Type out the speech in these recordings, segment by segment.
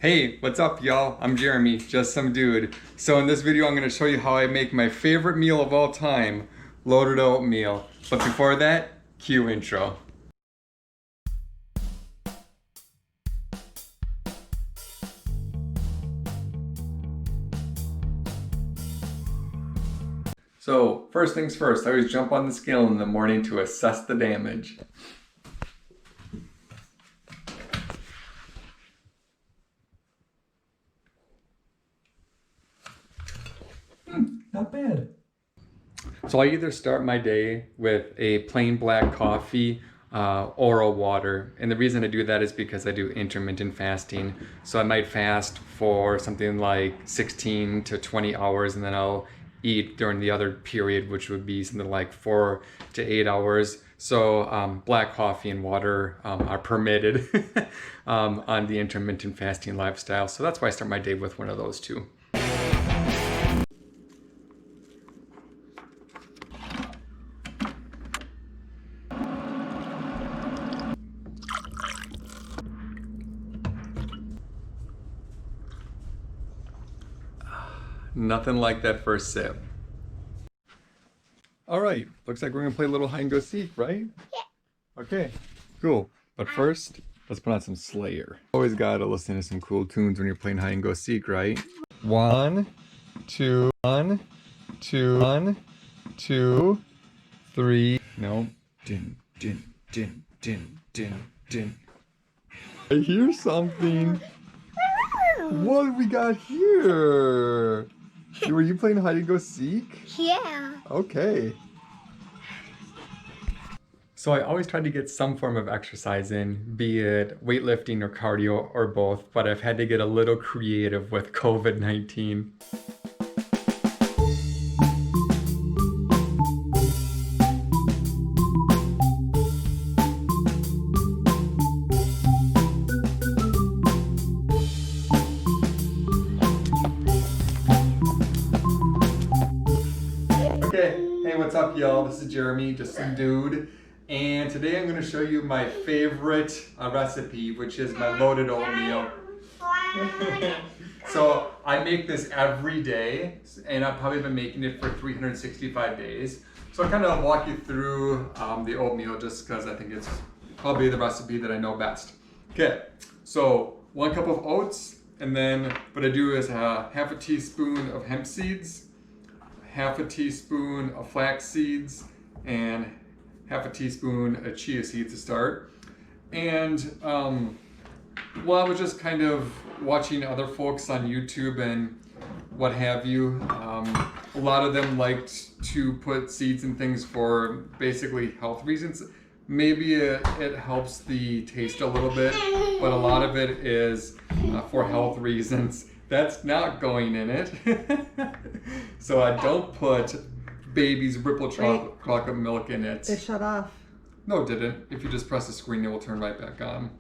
Hey, what's up y'all? I'm Jeremy, just some dude. So in this video I'm going to show you how I make my favorite meal of all time, loaded oatmeal. But before that, cue intro. So first things first, I always jump on the scale in the morning to assess the damage. Not bad. So I either start my day with a plain black coffee or a water. And the reason I do that is because I do intermittent fasting. So I might fast for something like 16 to 20 hours and then I'll eat during the other period, which would be something like 4 to 8 hours. So black coffee and water are permitted on the intermittent fasting lifestyle. So that's why I start my day with one of those two. Nothing like that first sip. All right, looks like we're gonna play a little hide and go seek, right? Yeah. Okay, cool. But first, let's put on some Slayer. Always gotta listen to some cool tunes when you're playing hide and go seek, right? One, two, three. No. Din, din, din, din, din, din. I hear something. What do we got here? Were you playing hide and go seek? Yeah. Okay. So I always try to get some form of exercise in, be it weightlifting or cardio or both, but I've had to get a little creative with COVID-19. Hey, what's up y'all? This is Jeremy, just some dude. And today I'm going to show you my favorite recipe, which is my loaded oatmeal. So I make this every day, and I've probably been making it for 365 days. So I'll kind of walk you through the oatmeal just because I think it's probably the recipe that I know best. Okay, so 1 cup of oats, and then what I do is half a teaspoon of hemp seeds, half a teaspoon of flax seeds, and half a teaspoon of chia seeds to start. And well, I was just kind of watching other folks on YouTube and what have you. A lot of them liked to put seeds in things for basically health reasons. Maybe it helps the taste a little bit, but a lot of it is for health reasons. That's not going in it. So I don't put baby's Ripple chocolate milk in it. It shut off. No, it didn't. If you just press the screen, it will turn right back on.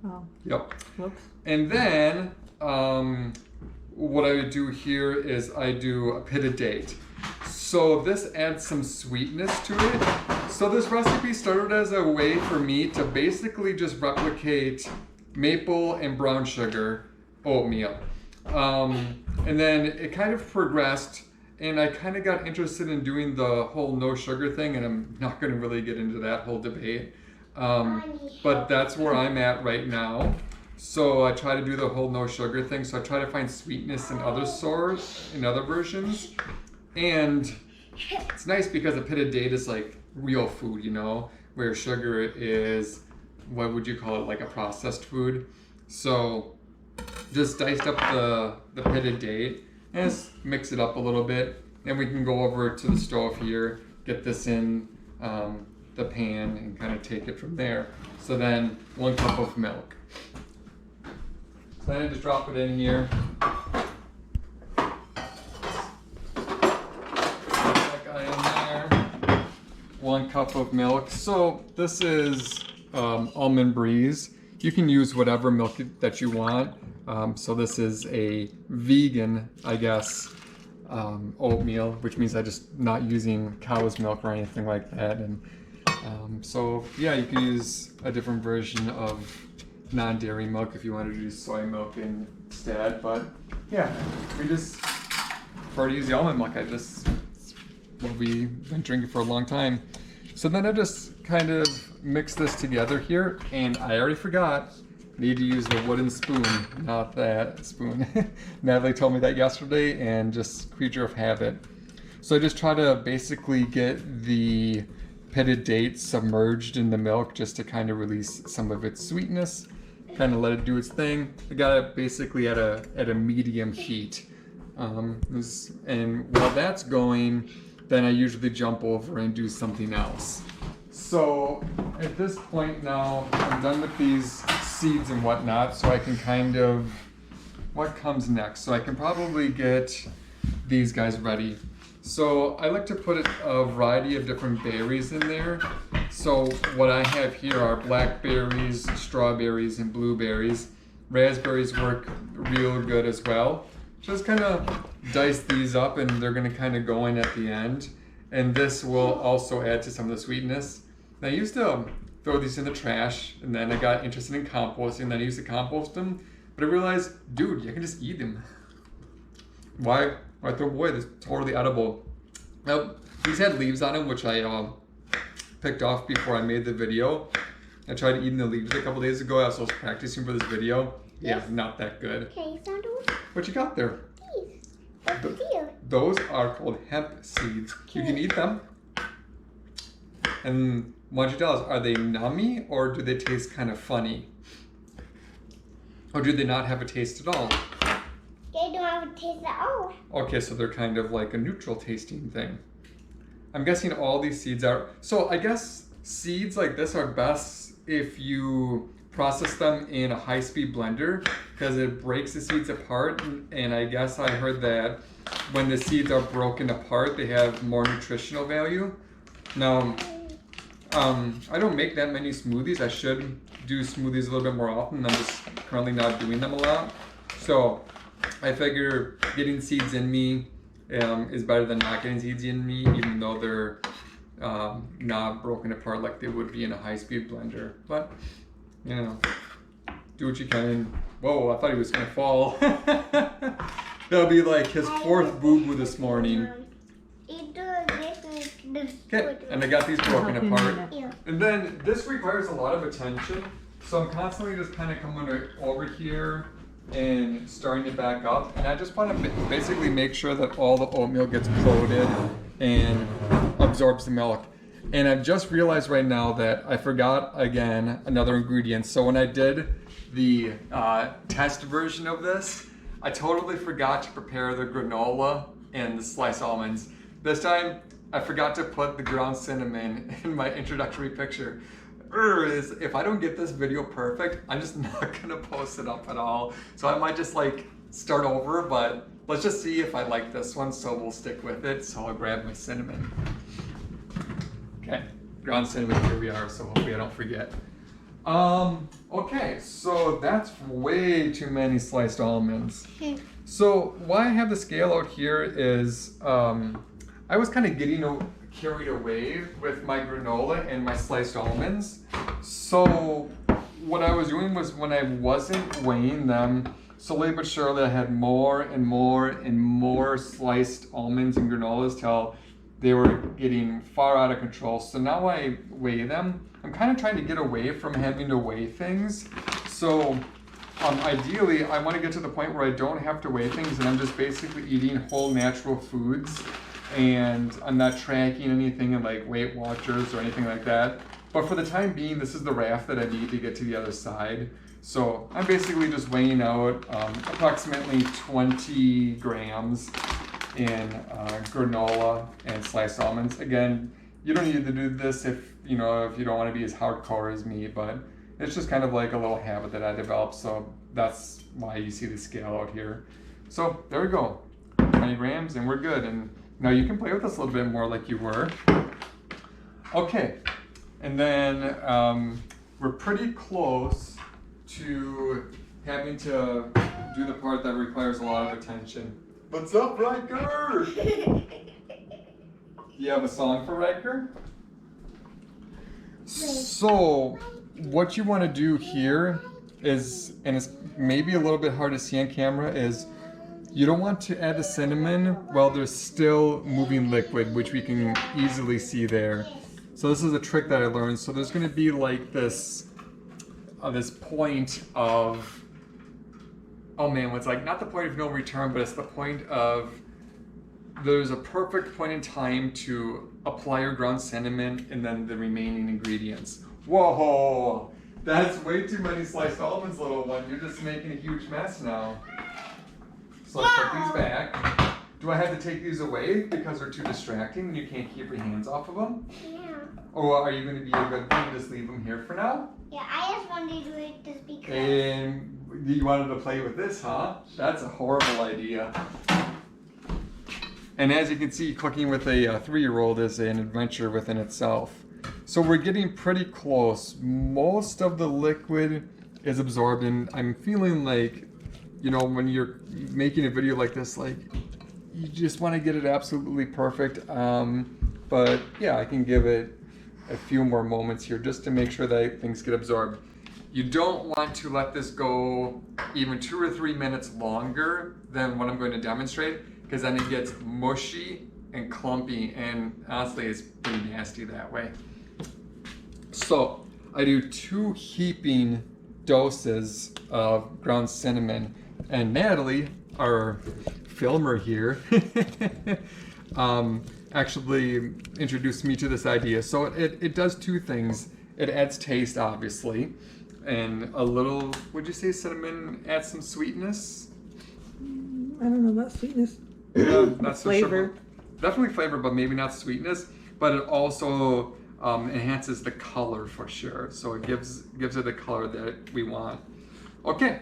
Oh. Yep. Whoops. And then what I would do here is I do a pitted date. So this adds some sweetness to it. So this recipe started as a way for me to basically just replicate maple and brown sugar oatmeal. And then it kind of progressed, and I kind of got interested in doing the whole no sugar thing, and I'm not going to really get into that whole debate. But that's where I'm at right now. So I try to do the whole no sugar thing. So I try to find sweetness in other in other versions. And it's nice because a pitted date is like real food, you know, where sugar is, what would you call it, like a processed food. So just diced up the pitted date and just mix it up a little bit. Then we can go over to the stove here, get this in the pan and kind of take it from there. So then 1 cup of milk. So then I just drop it in here. That guy in there. 1 cup of milk. So this is almond breeze. You can use whatever milk that you want. So this is a vegan, I guess, oatmeal, which means I'm just not using cow's milk or anything like that. And so yeah, you can use a different version of non-dairy milk if you wanted to do soy milk instead. But yeah, we just prefer to use the almond milk. It's what we've been drinking for a long time. So then I just kind of mix this together here, and I already forgot. Need to use the wooden spoon, not that spoon. Natalie told me that yesterday, and just creature of habit. So I just try to basically get the pitted dates submerged in the milk just to kind of release some of its sweetness, kind of let it do its thing. I got it basically at a medium heat. And while that's going, then I usually jump over and do something else. So at this point now, I'm done with these seeds and whatnot, so I can kind of, what comes next? So I can probably get these guys ready. So I like to put a variety of different berries in there. So what I have here are blackberries, strawberries, and blueberries. Raspberries work real good as well. Just kind of dice these up, and they're going to kind of go in at the end. And this will also add to some of the sweetness. And I used to throw these in the trash, and then I got interested in composting, and then I used to compost them. But I realized, dude, you can just eat them. Why throw away? This is totally edible. Now, these had leaves on them, which I picked off before I made the video. I tried eating the leaves a couple days ago. I was practicing for this video. Yeah, not that good. Okay, so What you got there? these. Those are called hemp seeds. You can eat them. And why don't you tell us, are they nummy or do they taste kind of funny? Or do they not have a taste at all? They don't have a taste at all. Okay, so they're kind of like a neutral tasting thing. I'm guessing all these seeds are, so I guess seeds like this are best if you process them in a high-speed blender because it breaks the seeds apart, and I guess I heard that when the seeds are broken apart, they have more nutritional value. Now, I don't make that many smoothies. I should do smoothies a little bit more often. I'm just currently not doing them a lot. So I figure getting seeds in me is better than not getting seeds in me, even though they're not broken apart like they would be in a high-speed blender. But, you know, do what you can. Whoa, I thought he was gonna fall. That'll be like his fourth boo-boo this morning. Okay, and I got these broken apart. And then this requires a lot of attention. So I'm constantly just kind of coming over here and starting it back up. And I just want to basically make sure that all the oatmeal gets coated and absorbs the milk. And I've just realized right now that I forgot, again, another ingredient. So when I did the test version of this, I totally forgot to prepare the granola and the sliced almonds. This time, I forgot to put the ground cinnamon in my introductory picture. If I don't get this video perfect, I'm just not gonna post it up at all. So I might just like start over, but let's just see if I like this one, so we'll stick with it. So I'll grab my cinnamon. Okay, ground cinnamon, here we are, so hopefully I don't forget. Okay, so that's way too many sliced almonds. So why I have the scale out here is I was kind of getting carried away with my granola and my sliced almonds. So what I was doing was when I wasn't weighing them, slowly but surely I had more and more and more sliced almonds and granolas till they were getting far out of control. So now I weigh them. I'm kind of trying to get away from having to weigh things. So ideally, I want to get to the point where I don't have to weigh things and I'm just basically eating whole natural foods, and I'm not tracking anything in like Weight Watchers or anything like that. But for the time being, this is the raft that I need to get to the other side. So I'm basically just weighing out approximately 20 grams in granola and sliced almonds. Again, you don't need to do this if you don't want to be as hardcore as me, but it's just kind of like a little habit that I developed, so that's why you see the scale out here. So there we go, 20 grams and we're good. And now you can play with this a little bit more like you were. Okay, and then we're pretty close to having to do the part that requires a lot of attention. What's up, Riker? You have a song for Riker? So what you want to do here is, and it's maybe a little bit hard to see on camera, is you don't want to add the cinnamon while there's still moving liquid, which we can easily see there. So this is a trick that I learned. So there's going to be like this point of, oh man, it's like not the point of no return, but it's the point of, there's a perfect point in time to apply your ground cinnamon and then the remaining ingredients. Whoa, that's way too many sliced almonds, little one. You're just making a huge mess now. So let's put these back. Do I have to take these away because they're too distracting and you can't keep your hands off of them? Yeah. Or are you going to be a good thing, just leave them here for now? Yeah, I just wanted to do it just because. And you wanted to play with this, huh? That's a horrible idea. And as you can see, cooking with a 3-year-old is an adventure within itself. So we're getting pretty close. Most of the liquid is absorbed, and I'm feeling like, you know, when you're making a video like this, like, you just want to get it absolutely perfect. But yeah, I can give it a few more moments here just to make sure that things get absorbed. You don't want to let this go even 2 or 3 minutes longer than what I'm going to demonstrate, because then it gets mushy and clumpy, and honestly it's pretty nasty that way. So I do 2 heaping doses of ground cinnamon, and Natalie, our filmer here, actually introduced me to this idea. So it does 2 things. It adds taste, obviously, and a little, would you say cinnamon adds some sweetness? I don't know about sweetness. Yeah, that's flavor. Sure. Definitely flavor, but maybe not sweetness. But it also enhances the color for sure. So it gives it the color that we want. Okay,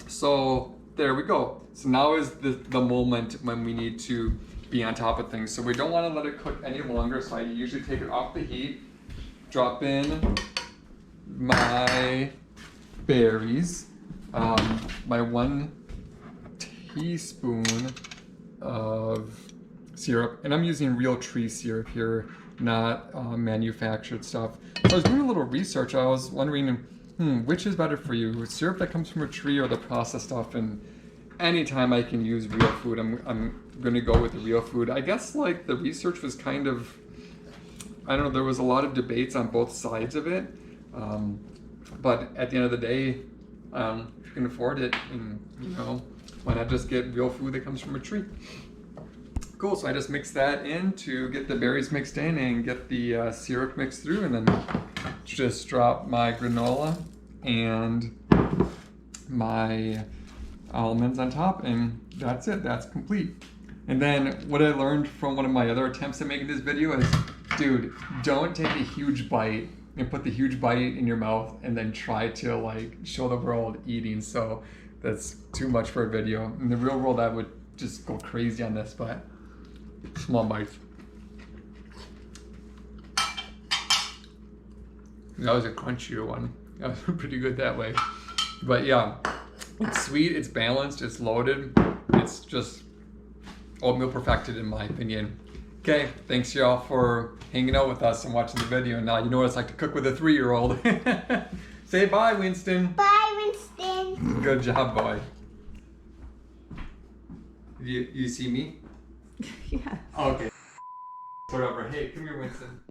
so there we go. So now is the moment when we need to be on top of things. So we don't want to let it cook any longer. So I usually take it off the heat, drop in my berries, my 1 teaspoon of syrup, and I'm using real tree syrup here, not manufactured stuff. So I was doing a little research. I was wondering, which is better for you, syrup that comes from a tree or the processed stuff? And anytime I can use real food, I'm gonna go with the real food. I guess like the research was kind of, I don't know, there was a lot of debates on both sides of it, but at the end of the day, if you can afford it, and you know, why not just get real food that comes from a tree? Cool, so I just mix that in to get the berries mixed in and get the syrup mixed through, and then just drop my granola and my almonds on top, and that's it, that's complete. And then what I learned from one of my other attempts at making this video is, dude, don't take a huge bite and put the huge bite in your mouth and then try to like show the world eating. So that's too much for a video. In the real world, I would just go crazy on this, but small bites. That was a crunchier one. That was pretty good that way. But yeah, it's sweet, it's balanced, it's loaded. It's just oatmeal perfected in my opinion. Okay, thanks y'all for hanging out with us and watching the video. Now you know what it's like to cook with a 3-year-old. Say bye, Winston. Bye, Winston. Good job, boy. You see me? Yeah. Okay. Start over. Hey, come here, Winston.